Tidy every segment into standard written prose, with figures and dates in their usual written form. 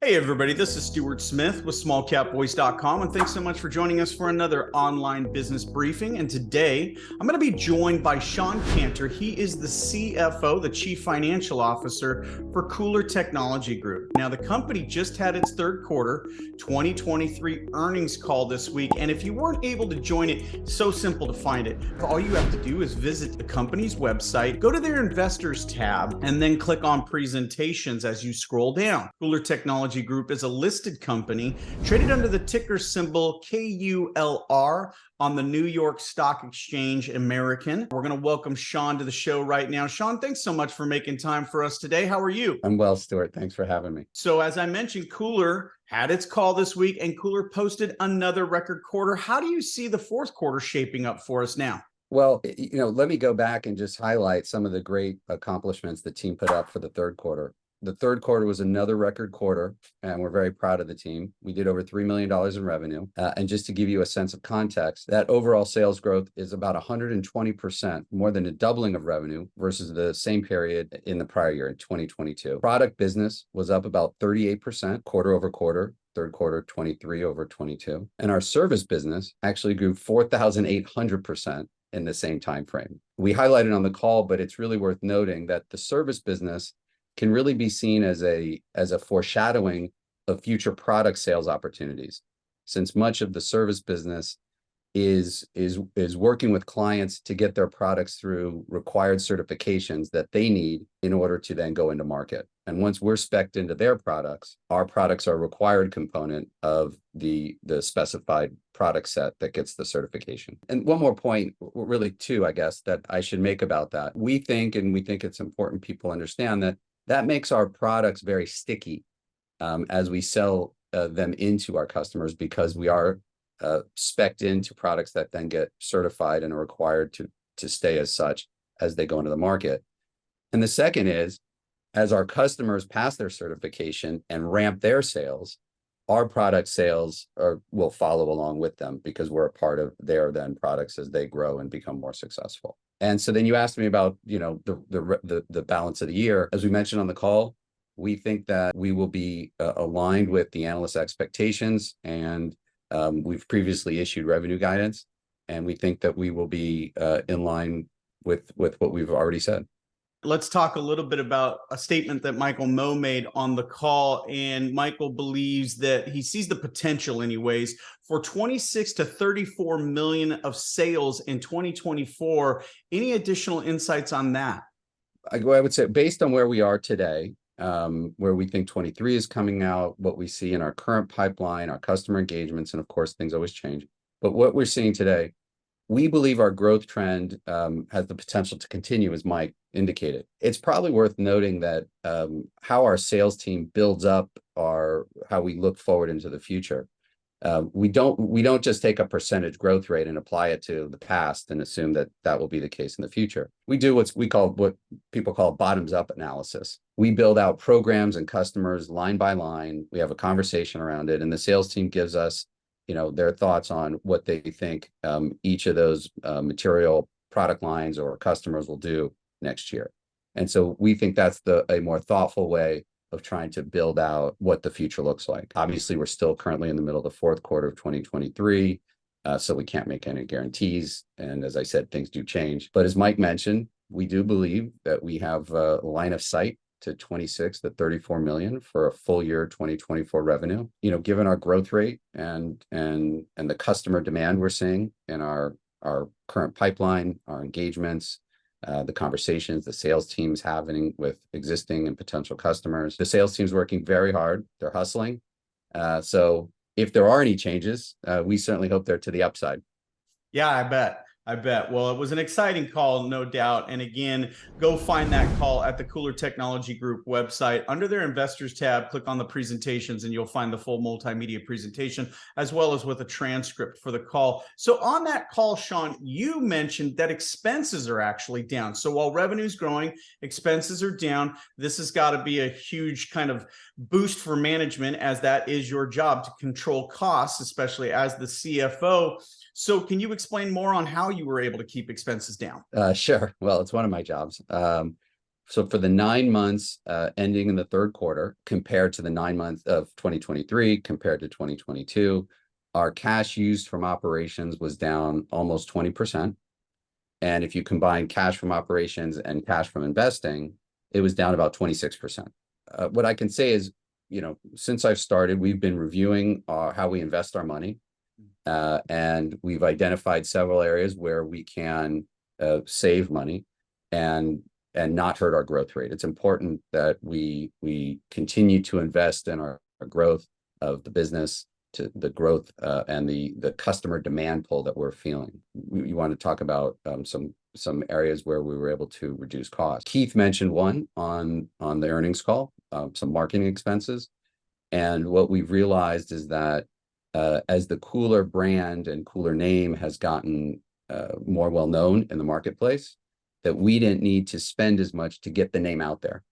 Hey everybody, this is Stuart Smith with SmallCapVoice.com, and thanks so much for joining us for another online business briefing. And today I'm going to be joined by Shawn Canter. He is the CFO, the Chief Financial Officer for KULR Technology Group. Now, the company just had its third quarter 2023 earnings call this week, and if you weren't able to join it, it's so simple to find it. All you have to do is visit the company's website, go to their investors tab, and then click on presentations as you scroll down. KULR Technology Group is a listed company traded under the ticker symbol KULR on the New York Stock Exchange American. We're going to welcome Shawn to the show right now. Shawn, thanks so much for making time for us today. How are you? I'm well, Stuart. Thanks for having me. So as I mentioned, KULR had its call this week and KULR posted another record quarter. How do you see the fourth quarter shaping up for us now? Well, let me go back and just highlight some of the great accomplishments the team put up for the third quarter. The third quarter was another record quarter, and we're very proud of the team. We did over $3 million in revenue. And just to give you a sense of context, that overall sales growth is about 120%, more than a doubling of revenue versus the same period in the prior year in 2022. Product business was up about 38% quarter over quarter. Third quarter 23 over 22. And our service business actually grew 4,800% in the same time frame. We highlighted on the call, but it's really worth noting that the service business can really be seen as a foreshadowing of future product sales opportunities, since much of the service business is working with clients to get their products through required certifications that they need in order to then go into market. And once we're spec'd into their products, our products are a required component of the specified product set that gets the certification. And one more point, really two, I guess, that I should make about that. We think it's important people understand that makes our products very sticky as we sell them into our customers, because we are spec'd into products that then get certified and are required to stay as such as they go into the market. And the second is, as our customers pass their certification and ramp their sales, our product sales will follow along with them, because we're a part of their then products as they grow and become more successful. And so then you asked me about, the balance of the year. As we mentioned on the call, we think that we will be aligned with the analyst expectations, and we've previously issued revenue guidance, and we think that we will be in line with what we've already said. Let's talk a little bit about a statement that Michael Moe made on the call. And Michael believes that he sees the potential, anyways, for 26 to 34 million of sales in 2024. Any additional insights on that? I would say, based on where we are today, where we think 23 is coming out, what we see in our current pipeline, our customer engagements, and of course, things always change. But what we're seeing today, we believe our growth trend has the potential to continue, as Mike indicated. It's probably worth noting that how our sales team builds up how we look forward into the future. We don't just take a percentage growth rate and apply it to the past and assume that will be the case in the future. We do what people call bottoms up analysis. We build out programs and customers line by line. We have a conversation around it, and the sales team gives us their thoughts on what they think each of those material product lines or customers will do next year. And so we think that's a more thoughtful way of trying to build out what the future looks like. Obviously, we're still currently in the middle of the fourth quarter of 2023, so we can't make any guarantees. And as I said, things do change. But as Mike mentioned, we do believe that we have a line of sight to 26 to 34 million for a full year 2024 revenue. Given our growth rate and the customer demand we're seeing in our current pipeline, our engagements, the conversations the sales team's having with existing and potential customers. The sales team's working very hard. They're hustling. So if there are any changes, we certainly hope they're to the upside. Yeah, I bet. Well, it was an exciting call, no doubt. And again, go find that call at the KULR Technology Group website. Under their investors tab, click on the presentations, and you'll find the full multimedia presentation, as well as with a transcript for the call. So on that call, Shawn, you mentioned that expenses are actually down. So while revenue's growing, expenses are down. This has got to be a huge kind of boost for management, as that is your job, to control costs, especially as the CFO. So can you explain more on how you were able to keep expenses down? Sure. Well, it's one of my jobs. So for the 9 months ending in the third quarter, compared to the 9 months of 2023, compared to 2022, our cash used from operations was down almost 20%. And if you combine cash from operations and cash from investing, it was down about 26%. What I can say is, since I've started, we've been reviewing how we invest our money. And we've identified several areas where we can save money and not hurt our growth rate. It's important that we continue to invest in our growth of the business, to the growth and the customer demand pull that we're feeling. You want to talk about some areas where we were able to reduce costs. Keith mentioned one on the earnings call, some marketing expenses. And what we've realized is that as the KULR brand and KULR name has gotten more well-known in the marketplace, that we didn't need to spend as much to get the name out there.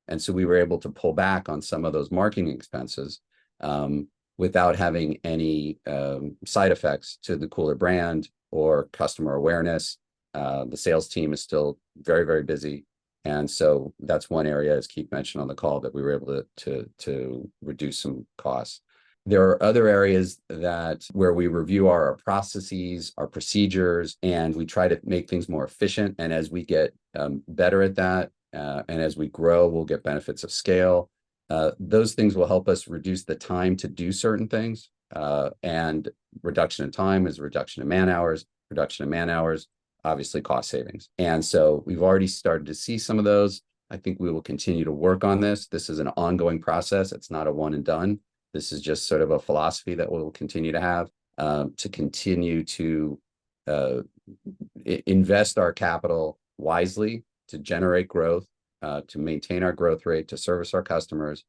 And so we were able to pull back on some of those marketing expenses without having any side effects to the KULR brand or customer awareness. The sales team is still very, very busy. And so that's one area, as Keith mentioned on the call, that we were able to reduce some costs. There are other areas where we review our processes, our procedures, and we try to make things more efficient. And as we get better at that, and as we grow, we'll get benefits of scale. Those things will help us reduce the time to do certain things. And reduction in time is reduction in man hours. Reduction in man hours, obviously cost savings. And so we've already started to see some of those. I think we will continue to work on this. This is an ongoing process. It's not a one and done. This is just sort of a philosophy that we'll continue to have to continue to invest our capital wisely, to generate growth, to maintain our growth rate, to service our customers,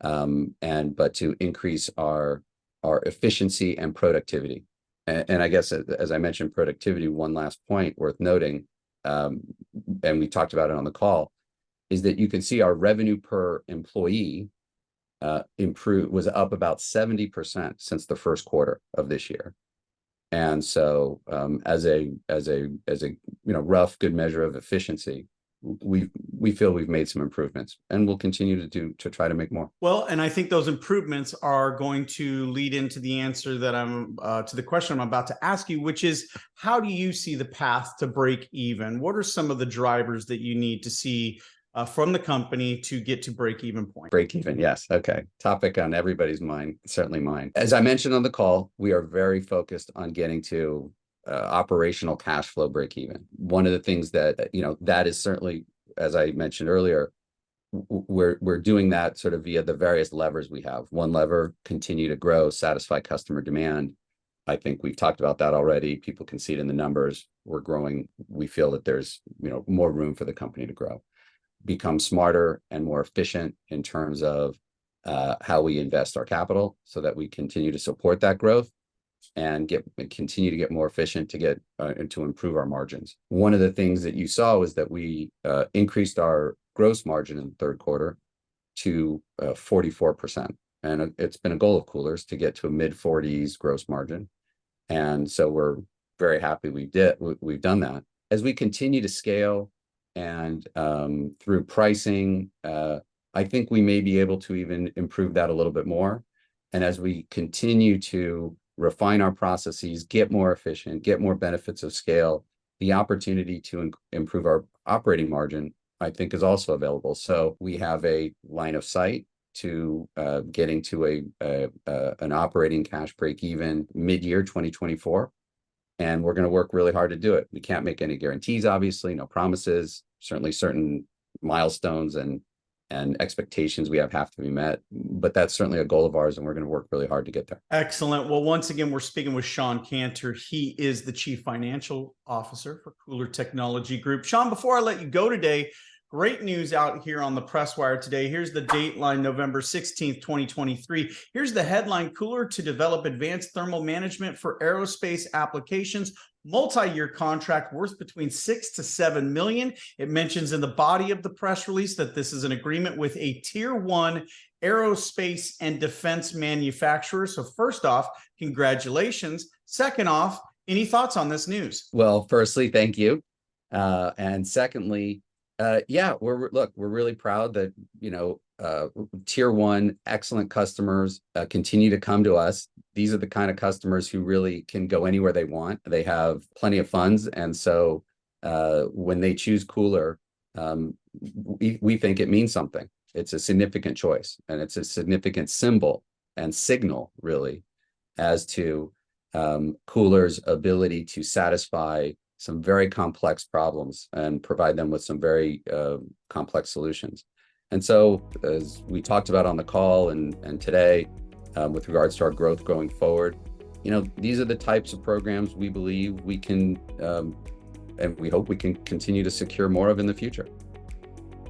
but to increase our efficiency and productivity. And I guess, as I mentioned, productivity, one last point worth noting, and we talked about it on the call, is that you can see our revenue per employee was up about 70% since the first quarter of this year. And so as a rough good measure of efficiency, we feel we've made some improvements, and we'll continue to try to make more. Well, and I think those improvements are going to lead into the answer that to the question I'm about to ask you, which is, how do you see the path to break even? What are some of the drivers that you need to see from the company to get to break even point? Break even, yes. Okay. Topic on everybody's mind, certainly mine. As I mentioned on the call, we are very focused on getting to operational cash flow break even. One of the things that, that is certainly, as I mentioned earlier, we're doing that sort of via the various levers we have. One lever, continue to grow, satisfy customer demand. I think we've talked about that already. People can see it in the numbers. We're growing. We feel that there's, more room for the company to grow. Become smarter and more efficient in terms of how we invest our capital, so that we continue to support that growth and continue to get more efficient to improve our margins. One of the things that you saw was that we increased our gross margin in the third quarter to 44%. And it's been a goal of KULR's to get to a mid-40s gross margin. And so we're very happy we've done that. As we continue to scale and through pricing, I think we may be able to even improve that a little bit more. And as we continue to refine our processes, get more efficient, get more benefits of scale, the opportunity to improve our operating margin, I think, is also available. So we have a line of sight to getting to an operating cash break even mid-year 2024. And we're going to work really hard to do it. We can't make any guarantees, obviously, no promises. Certainly certain milestones and expectations we have to be met, but that's certainly a goal of ours, and we're going to work really hard to get there. Excellent. Well, once again, we're speaking with Shawn Canter. He is the Chief Financial Officer for KULR Technology Group. Shawn, before I let you go today, great news out here on the press wire today. Here's the dateline, November 16th, 2023. Here's the headline: KULR to develop advanced thermal management for aerospace applications. Multi-year contract worth between $6 to $7 million. It mentions in the body of the press release that this is an agreement with a tier 1 aerospace and defense manufacturer. So first off, congratulations. Second off, any thoughts on this news? Well, firstly, thank you. And secondly, Yeah, we're really proud that, tier one excellent customers continue to come to us. These are the kind of customers who really can go anywhere they want. They have plenty of funds, and so when they choose KULR, we think it means something. It's a significant choice, and it's a significant symbol and signal, really, as to KULR's ability to satisfy some very complex problems and provide them with some very complex solutions. And so, as we talked about on the call and today, with regards to our growth going forward, these are the types of programs we believe we can, and we hope we can continue to secure more of in the future.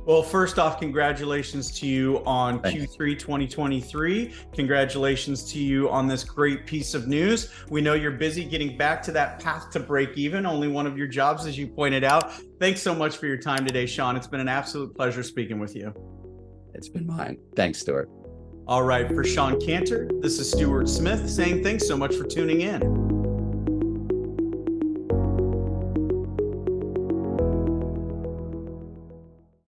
Well, first off, congratulations to you on Thanks. Q3 2023. Congratulations to you on this great piece of news. We know you're busy getting back to that path to break even, only one of your jobs, as you pointed out. Thanks so much for your time today, Shawn. It's been an absolute pleasure speaking with you. It's been mine. Thanks, Stuart. All right, for Shawn Canter, this is Stuart Smith saying thanks so much for tuning in.